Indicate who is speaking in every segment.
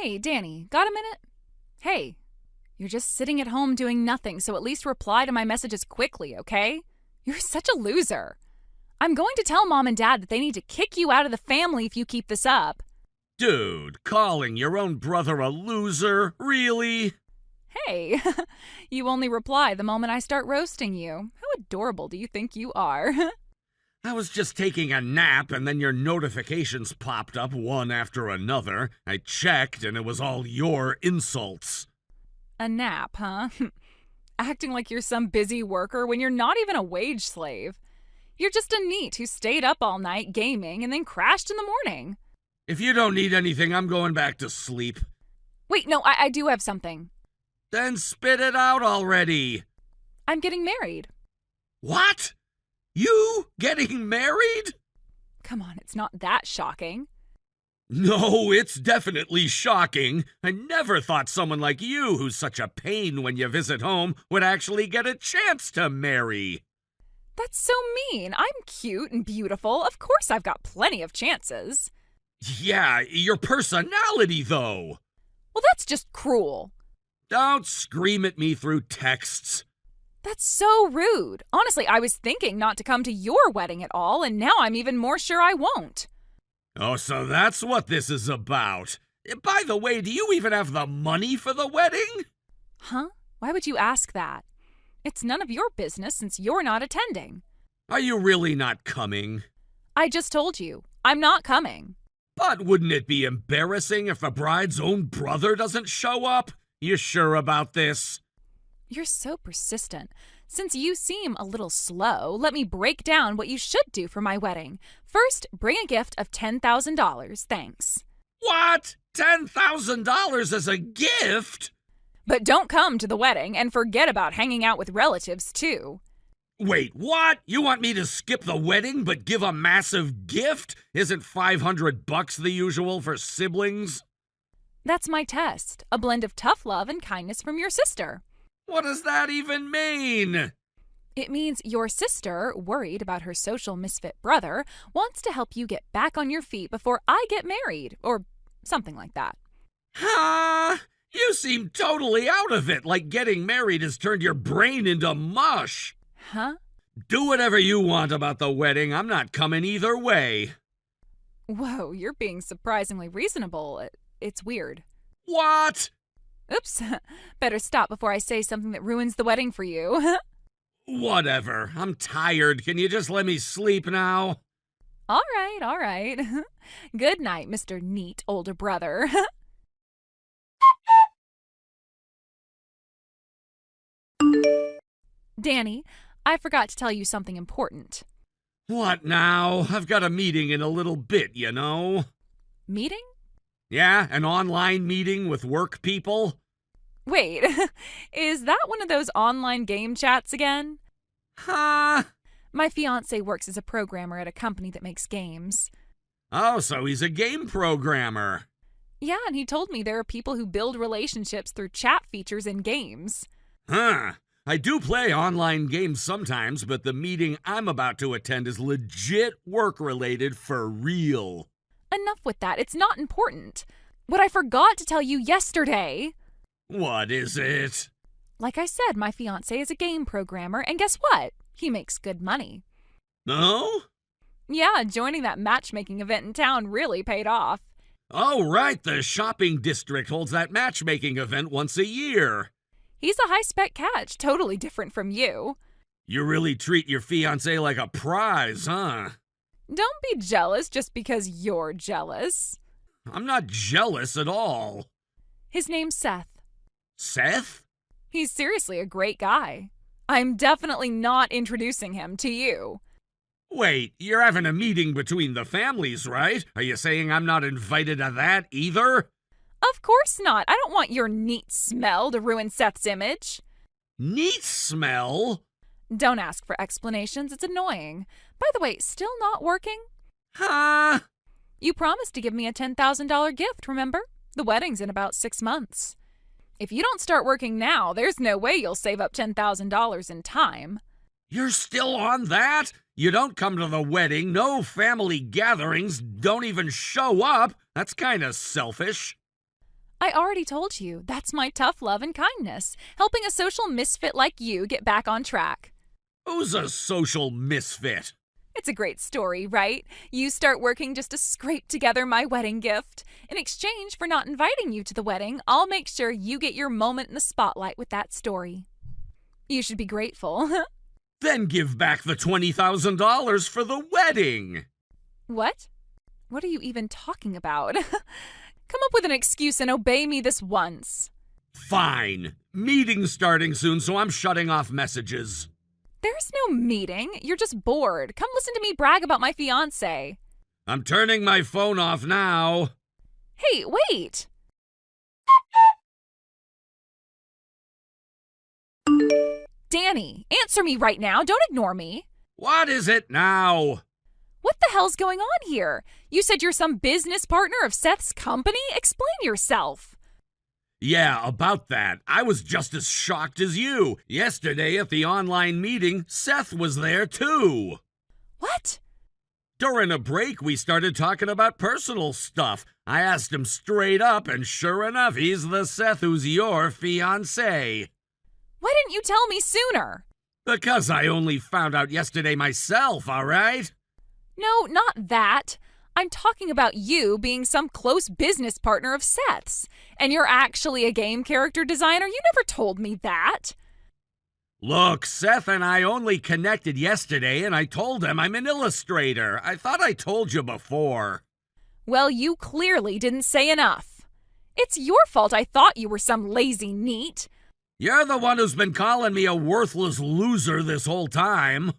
Speaker 1: Hey, Danny, got a minute? Hey, you're just sitting at home doing nothing, so at least reply to my messages quickly, okay? You're such a loser. I'm going to tell Mom and Dad that they need to kick you out of the family if you keep this up.
Speaker 2: Dude, calling your own brother a loser? Really?
Speaker 1: Hey, you only reply the moment I start roasting you. How adorable do you think you are?
Speaker 2: I was just taking a nap and then your notifications popped up one after another. I checked and it was all your insults.
Speaker 1: A nap, huh? Acting like you're some busy worker when you're not even a wage slave. You're just a NEET who stayed up all night gaming and then crashed in the morning.
Speaker 2: If you don't need anything, I'm going back to sleep.
Speaker 1: Wait, no, I do have something.
Speaker 2: Then spit it out already.
Speaker 1: I'm getting married.
Speaker 2: What? You getting married?
Speaker 1: Come on, it's not that shocking.
Speaker 2: No, it's definitely shocking. I never thought someone like you, who's such a pain when you visit home, would actually get a chance to marry.
Speaker 1: That's so mean. I'm cute and beautiful. Of course I've got plenty of chances.
Speaker 2: Yeah, your personality, though.
Speaker 1: Well, that's just cruel.
Speaker 2: Don't scream at me through texts.
Speaker 1: That's so rude. Honestly, I was thinking not to come to your wedding at all, and now I'm even more sure I won't.
Speaker 2: Oh, so that's what this is about. By the way, do you even have the money for the wedding?
Speaker 1: Huh? Why would you ask that? It's none of your business since you're not attending.
Speaker 2: Are you really not coming?
Speaker 1: I just told you, I'm not coming.
Speaker 2: But wouldn't it be embarrassing if the bride's own brother doesn't show up? You sure about this?
Speaker 1: You're so persistent. Since you seem a little slow, let me break down what you should do for my wedding. First, bring a gift of $10,000, thanks.
Speaker 2: What? $10,000 as a gift?
Speaker 1: But don't come to the wedding and forget about hanging out with relatives, too.
Speaker 2: Wait, what? You want me to skip the wedding but give a massive gift? Isn't $500 the usual for siblings?
Speaker 1: That's my test, a blend of tough love and kindness from your sister.
Speaker 2: What does that even mean?
Speaker 1: It means your sister, worried about her social misfit brother, wants to help you get back on your feet before I get married, or something like that.
Speaker 2: Huh? You seem totally out of it, like getting married has turned your brain into mush.
Speaker 1: Huh?
Speaker 2: Do whatever you want about the wedding. I'm not coming either way.
Speaker 1: Whoa, you're being surprisingly reasonable. It's weird.
Speaker 2: What?
Speaker 1: Oops. Better stop before I say something that ruins the wedding for you.
Speaker 2: Whatever. I'm tired. Can you just let me sleep now?
Speaker 1: All right. Good night, Mr. NEET older brother. Danny, I forgot to tell you something important.
Speaker 2: What now? I've got a meeting in a little bit, you know.
Speaker 1: Meeting?
Speaker 2: Yeah, an online meeting with work people.
Speaker 1: Wait, is that one of those online game chats again?
Speaker 2: Huh?
Speaker 1: My fiancé works as a programmer at a company that makes games.
Speaker 2: Oh, so he's a game programmer.
Speaker 1: Yeah, and he told me there are people who build relationships through chat features in games.
Speaker 2: Huh. I do play online games sometimes, but the meeting I'm about to attend is legit work-related for real.
Speaker 1: Enough with that. It's not important. What I forgot to tell you yesterday.
Speaker 2: What is it?
Speaker 1: Like I said, my fiancé is a game programmer, and guess what? He makes good money.
Speaker 2: No?
Speaker 1: Yeah, joining that matchmaking event in town really paid off.
Speaker 2: Oh, right. The shopping district holds that matchmaking event once a year.
Speaker 1: He's a high-spec catch, totally different from you.
Speaker 2: You really treat your fiancé like a prize, huh?
Speaker 1: Don't be jealous just because you're jealous.
Speaker 2: I'm not jealous at all.
Speaker 1: His name's Seth.
Speaker 2: Seth?
Speaker 1: He's seriously a great guy. I'm definitely not introducing him to you.
Speaker 2: Wait, you're having a meeting between the families, right? Are you saying I'm not invited to that either?
Speaker 1: Of course not. I don't want your NEET smell to ruin Seth's image.
Speaker 2: NEET smell?
Speaker 1: Don't ask for explanations. It's annoying. By the way, still not working?
Speaker 2: Huh?
Speaker 1: You promised to give me a $10,000 gift, remember? The wedding's in about 6 months. If you don't start working now, there's no way you'll save up $10,000 in time.
Speaker 2: You're still on that? You don't come to the wedding, no family gatherings, don't even show up. That's kind of selfish.
Speaker 1: I already told you, that's my tough love and kindness, helping a social misfit like you get back on track.
Speaker 2: Who's a social misfit?
Speaker 1: It's a great story, right? You start working just to scrape together my wedding gift. In exchange for not inviting you to the wedding, I'll make sure you get your moment in the spotlight with that story. You should be grateful.
Speaker 2: Then give back the $20,000 for the wedding.
Speaker 1: What? What are you even talking about? Come up with an excuse and obey me this once.
Speaker 2: Fine. Meeting's starting soon, so I'm shutting off messages.
Speaker 1: There's no meeting. You're just bored. Come listen to me brag about my fiancé.
Speaker 2: I'm turning my phone off now.
Speaker 1: Hey, wait! Danny, answer me right now. Don't ignore me.
Speaker 2: What is it now?
Speaker 1: What the hell's going on here? You said you're some business partner of Seth's company? Explain yourself.
Speaker 2: Yeah, about that. I was just as shocked as you. Yesterday at the online meeting, Seth was there too.
Speaker 1: What?
Speaker 2: During a break, we started talking about personal stuff. I asked him straight up, and sure enough, he's the Seth who's your fiancé.
Speaker 1: Why didn't you tell me sooner?
Speaker 2: Because I only found out yesterday myself, all right?
Speaker 1: No, not that. I'm talking about you being some close business partner of Seth's. And you're actually a game character designer? You never told me that.
Speaker 2: Look, Seth and I only connected yesterday, and I told him I'm an illustrator. I thought I told you before.
Speaker 1: Well, you clearly didn't say enough. It's your fault I thought you were some lazy NEET.
Speaker 2: You're the one who's been calling me a worthless loser this whole time.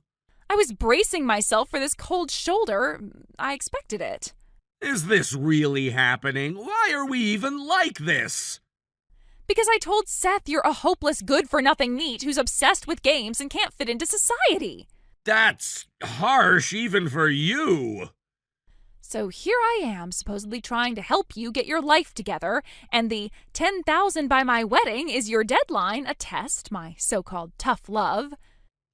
Speaker 1: I was bracing myself for this cold shoulder. I expected it.
Speaker 2: Is this really happening? Why are we even like this?
Speaker 1: Because I told Seth you're a hopeless good-for-nothing NEET who's obsessed with games and can't fit into society.
Speaker 2: That's harsh even for you.
Speaker 1: So here I am, supposedly trying to help you get your life together, and the 10,000 by my wedding is your deadline, a test, my so-called tough love.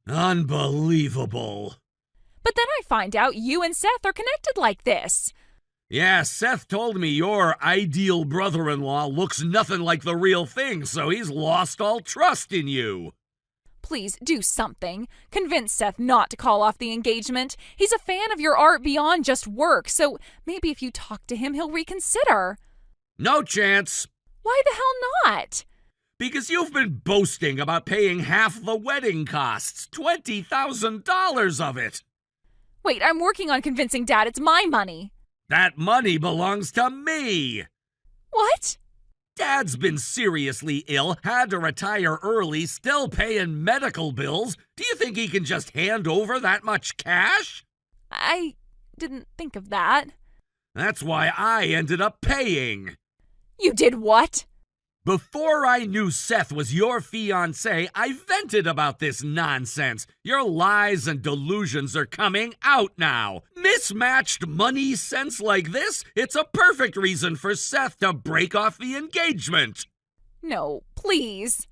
Speaker 2: Unbelievable.
Speaker 1: But then I find out you and Seth are connected like this.
Speaker 2: Yeah, Seth told me your ideal brother-in-law looks nothing like the real thing, so he's lost all trust in you.
Speaker 1: Please do something. Convince Seth not to call off the engagement. He's a fan of your art beyond just work, so maybe if you talk to him, he'll reconsider.
Speaker 2: No chance.
Speaker 1: Why the hell not?
Speaker 2: Because you've been boasting about paying half the wedding costs, $20,000 of it.
Speaker 1: Wait, I'm working on convincing Dad it's my money.
Speaker 2: That money belongs to me.
Speaker 1: What?
Speaker 2: Dad's been seriously ill, had to retire early, still paying medical bills. Do you think he can just hand over that much cash?
Speaker 1: I didn't think of that.
Speaker 2: That's why I ended up paying.
Speaker 1: You did what?
Speaker 2: Before I knew Seth was your fiancé, I vented about this nonsense. Your lies and delusions are coming out now. Mismatched money sense like this? It's a perfect reason for Seth to break off the engagement.
Speaker 1: No, please.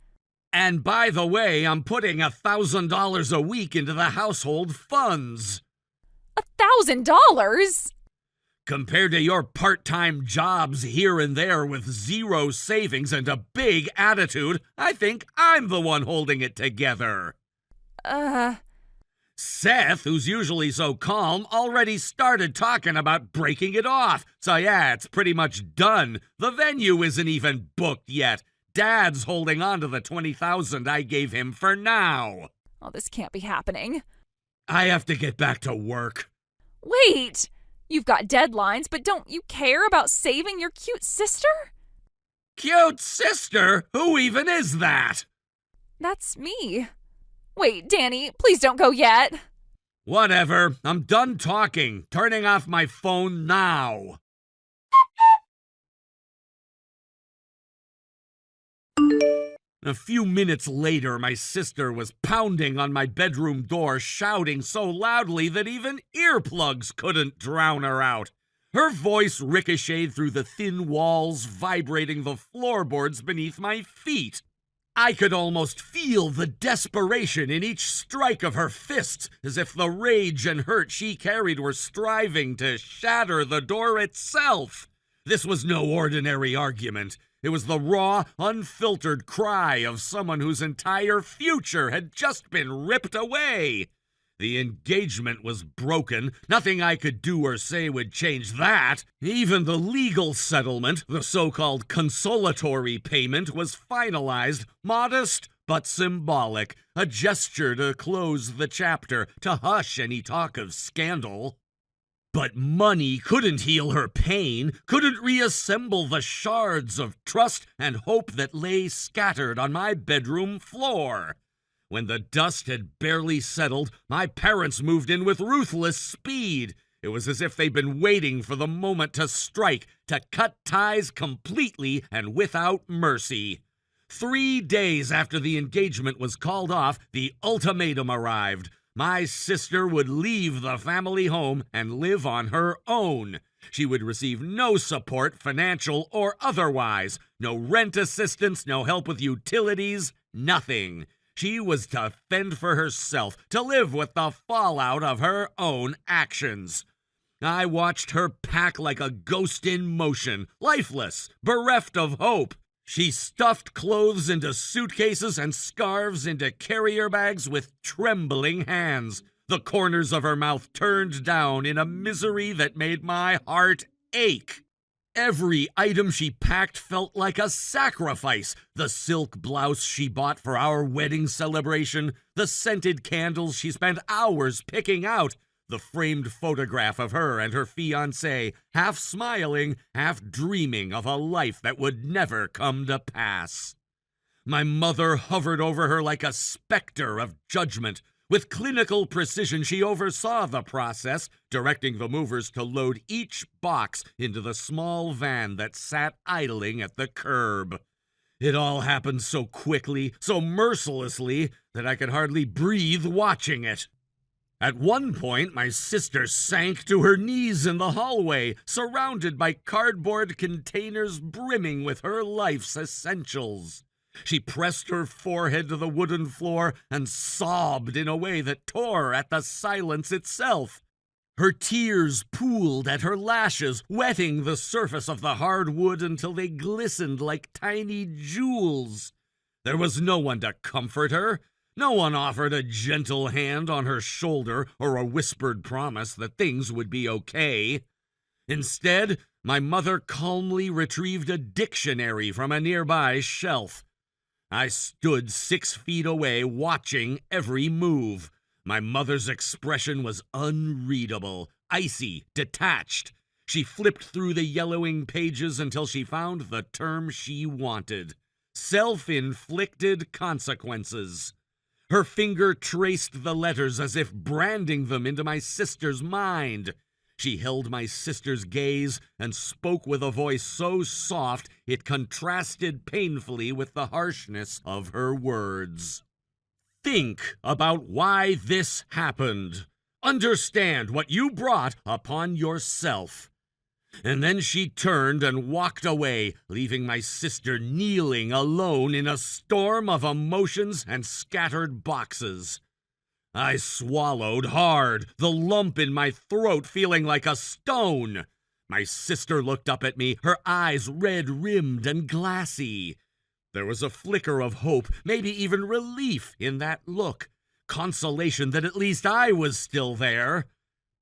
Speaker 2: And by the way, I'm putting $1,000 a week into the household funds.
Speaker 1: $1,000?
Speaker 2: Compared to your part-time jobs here and there with zero savings and a big attitude, I think I'm the one holding it together. Seth, who's usually so calm, already started talking about breaking it off. So yeah, it's pretty much done. The venue isn't even booked yet. Dad's holding on to the $20,000 I gave him for now.
Speaker 1: Oh, this can't be happening.
Speaker 2: I have to get back to work.
Speaker 1: Wait! You've got deadlines, but don't you care about saving your cute sister?
Speaker 2: Cute sister? Who even is that?
Speaker 1: That's me. Wait, Danny, please don't go yet.
Speaker 2: Whatever. I'm done talking. Turning off my phone now. A few minutes later, my sister was pounding on my bedroom door, shouting so loudly that even earplugs couldn't drown her out. Her voice ricocheted through the thin walls, vibrating the floorboards beneath my feet. I could almost feel the desperation in each strike of her fists, as if the rage and hurt she carried were striving to shatter the door itself. This was no ordinary argument. It was the raw, unfiltered cry of someone whose entire future had just been ripped away. The engagement was broken. Nothing I could do or say would change that. Even the legal settlement, the so-called consolatory payment, was finalized, modest but symbolic, a gesture to close the chapter, to hush any talk of scandal. But money couldn't heal her pain, couldn't reassemble the shards of trust and hope that lay scattered on my bedroom floor. When the dust had barely settled, my parents moved in with ruthless speed. It was as if they'd been waiting for the moment to strike, to cut ties completely and without mercy. 3 days after the engagement was called off, the ultimatum arrived. My sister would leave the family home and live on her own. She would receive no support, financial or otherwise. No rent assistance, no help with utilities, nothing. She was to fend for herself, to live with the fallout of her own actions. I watched her pack like a ghost in motion, lifeless, bereft of hope. She stuffed clothes into suitcases and scarves into carrier bags with trembling hands, the corners of her mouth turned down in a misery that made my heart ache. Every item she packed felt like a sacrifice. The silk blouse she bought for our wedding celebration, the scented candles she spent hours picking out, the framed photograph of her and her fiancé, half smiling, half dreaming of a life that would never come to pass. My mother hovered over her like a specter of judgment. With clinical precision, she oversaw the process, directing the movers to load each box into the small van that sat idling at the curb. It all happened so quickly, so mercilessly, that I could hardly breathe watching it. At one point, my sister sank to her knees in the hallway, surrounded by cardboard containers brimming with her life's essentials. She pressed her forehead to the wooden floor and sobbed in a way that tore at the silence itself. Her tears pooled at her lashes, wetting the surface of the hard wood until they glistened like tiny jewels. There was no one to comfort her. No one offered a gentle hand on her shoulder or a whispered promise that things would be okay. Instead, my mother calmly retrieved a dictionary from a nearby shelf. I stood 6 feet away, watching every move. My mother's expression was unreadable, icy, detached. She flipped through the yellowing pages until she found the term she wanted: self-inflicted consequences. Her finger traced the letters as if branding them into my sister's mind. She held my sister's gaze and spoke with a voice so soft it contrasted painfully with the harshness of her words. Think about why this happened. Understand what you brought upon yourself. And then she turned and walked away, leaving my sister kneeling alone in a storm of emotions and scattered boxes. I swallowed hard, the lump in my throat feeling like a stone. My sister looked up at me, her eyes red-rimmed and glassy. There was a flicker of hope, maybe even relief in that look, consolation that at least I was still there.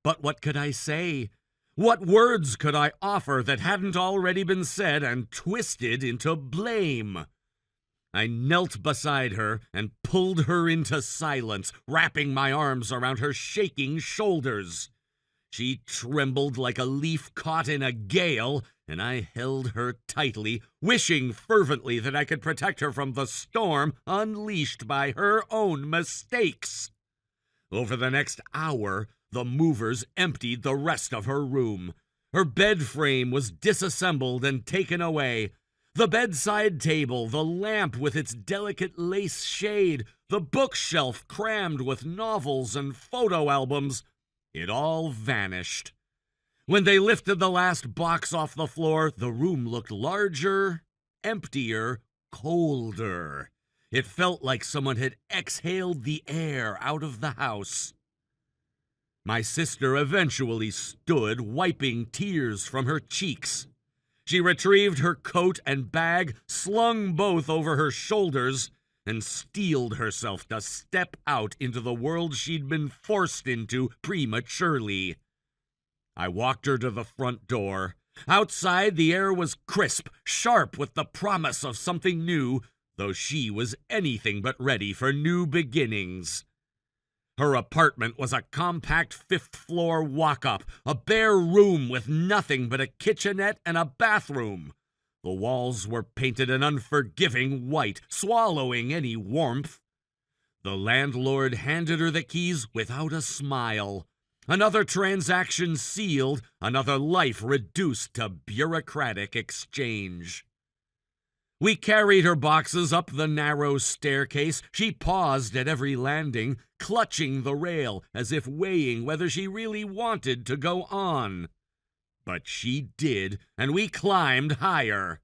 Speaker 2: But what could I say? What words could I offer that hadn't already been said and twisted into blame? I knelt beside her and pulled her into silence, wrapping my arms around her shaking shoulders. She trembled like a leaf caught in a gale, and I held her tightly, wishing fervently that I could protect her from the storm unleashed by her own mistakes. Over the next hour, the movers emptied the rest of her room. Her bed frame was disassembled and taken away. The bedside table, the lamp with its delicate lace shade, the bookshelf crammed with novels and photo albums, it all vanished. When they lifted the last box off the floor, the room looked larger, emptier, colder. It felt like someone had exhaled the air out of the house. My sister eventually stood, wiping tears from her cheeks. She retrieved her coat and bag, slung both over her shoulders, and steeled herself to step out into the world she'd been forced into prematurely. I walked her to the front door. Outside, the air was crisp, sharp with the promise of something new, though she was anything but ready for new beginnings. Her apartment was a compact fifth-floor walk-up, a bare room with nothing but a kitchenette and a bathroom. The walls were painted an unforgiving white, swallowing any warmth. The landlord handed her the keys without a smile. Another transaction sealed, another life reduced to bureaucratic exchange. We carried her boxes up the narrow staircase. She paused at every landing, clutching the rail as if weighing whether she really wanted to go on. But she did, and we climbed higher.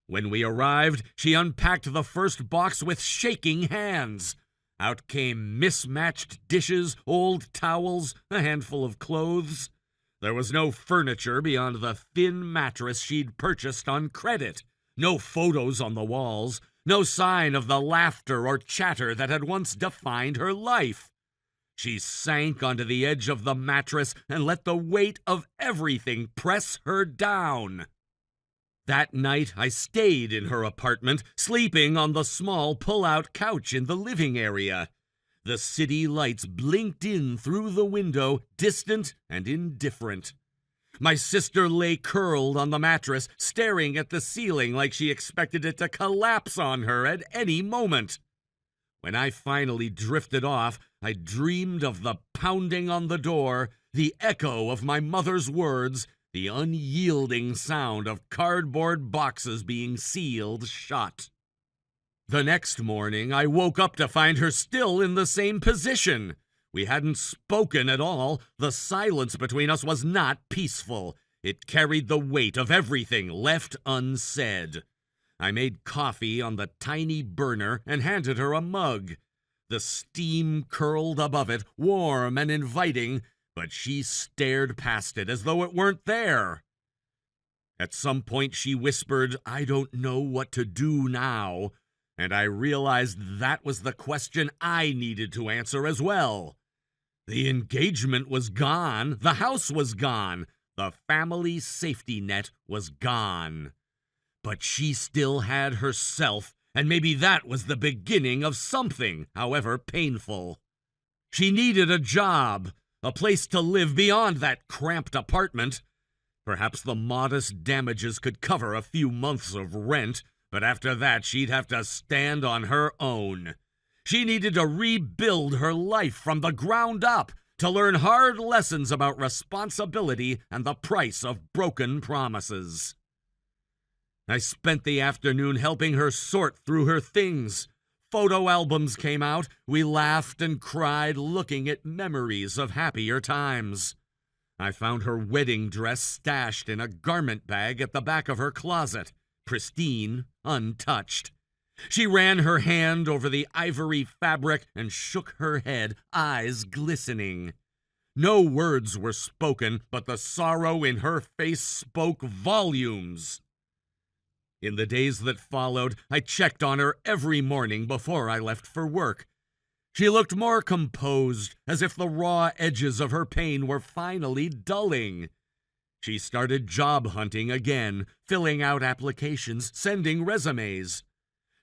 Speaker 2: When we arrived, she unpacked the first box with shaking hands. Out came mismatched dishes, old towels, a handful of clothes. There was no furniture beyond the thin mattress she'd purchased on credit. No photos on the walls, no sign of the laughter or chatter that had once defined her life. She sank onto the edge of the mattress and let the weight of everything press her down. That night, I stayed in her apartment, sleeping on the small pull-out couch in the living area. The city lights blinked in through the window, distant and indifferent. My sister lay curled on the mattress, staring at the ceiling like she expected it to collapse on her at any moment. When I finally drifted off, I dreamed of the pounding on the door, the echo of my mother's words, the unyielding sound of cardboard boxes being sealed shut. The next morning, I woke up to find her still in the same position. We hadn't spoken at all. The silence between us was not peaceful. It carried the weight of everything left unsaid. I made coffee on the tiny burner and handed her a mug. The steam curled above it, warm and inviting, but she stared past it as though it weren't there. At some point she whispered, "I don't know what to do now," and I realized that was the question I needed to answer as well. The engagement was gone, the house was gone, the family safety net was gone. But she still had herself, and maybe that was the beginning of something, however painful. She needed a job, a place to live beyond that cramped apartment. Perhaps the modest damages could cover a few months of rent, but after that she'd have to stand on her own. She needed to rebuild her life from the ground up, to learn hard lessons about responsibility and the price of broken promises. I spent the afternoon helping her sort through her things. Photo albums came out. We laughed and cried, looking at memories of happier times. I found her wedding dress stashed in a garment bag at the back of her closet, pristine, untouched. She ran her hand over the ivory fabric and shook her head, eyes glistening. No words were spoken, but the sorrow in her face spoke volumes. In the days that followed, I checked on her every morning before I left for work. She looked more composed, as if the raw edges of her pain were finally dulling. She started job hunting again, filling out applications, sending resumes.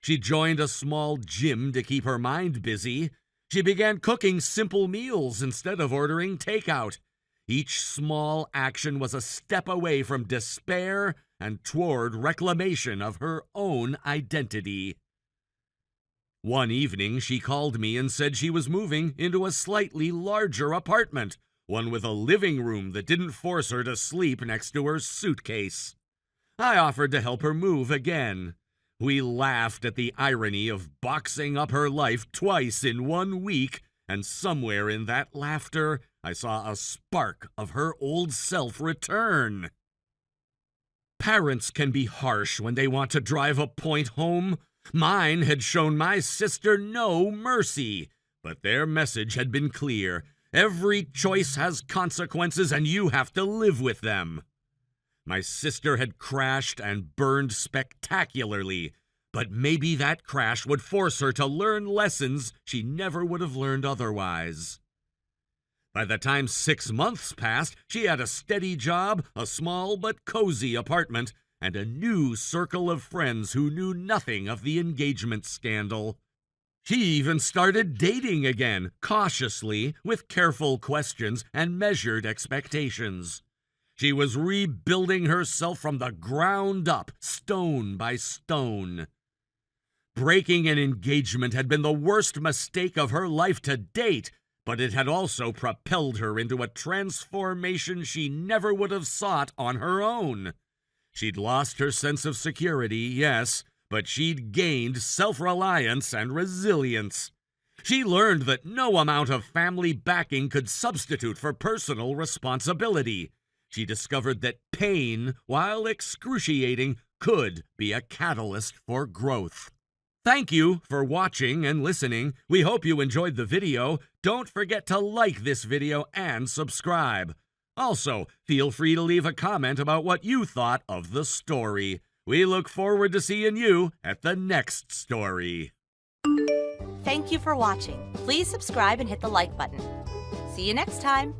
Speaker 2: She joined a small gym to keep her mind busy. She began cooking simple meals instead of ordering takeout. Each small action was a step away from despair and toward reclamation of her own identity. One evening, she called me and said she was moving into a slightly larger apartment, one with a living room that didn't force her to sleep next to her suitcase. I offered to help her move again. We laughed at the irony of boxing up her life twice in 1 week, and somewhere in that laughter, I saw a spark of her old self return. Parents can be harsh when they want to drive a point home. Mine had shown my sister no mercy, but their message had been clear. Every choice has consequences, and you have to live with them. My sister had crashed and burned spectacularly, but maybe that crash would force her to learn lessons she never would have learned otherwise. By the time 6 months passed, she had a steady job, a small but cozy apartment, and a new circle of friends who knew nothing of the engagement scandal. She even started dating again, cautiously, with careful questions and measured expectations. She was rebuilding herself from the ground up, stone by stone. Breaking an engagement had been the worst mistake of her life to date, but it had also propelled her into a transformation she never would have sought on her own. She'd lost her sense of security, yes, but she'd gained self-reliance and resilience. She learned that no amount of family backing could substitute for personal responsibility. She discovered that pain, while excruciating, could be a catalyst for growth. Thank you for watching and listening. We hope you enjoyed the video. Don't forget to like this video and subscribe. Also, feel free to leave a comment about what you thought of the story. We look forward to seeing you at the next story.
Speaker 3: Thank you for watching. Please subscribe and hit the like button. See you next time.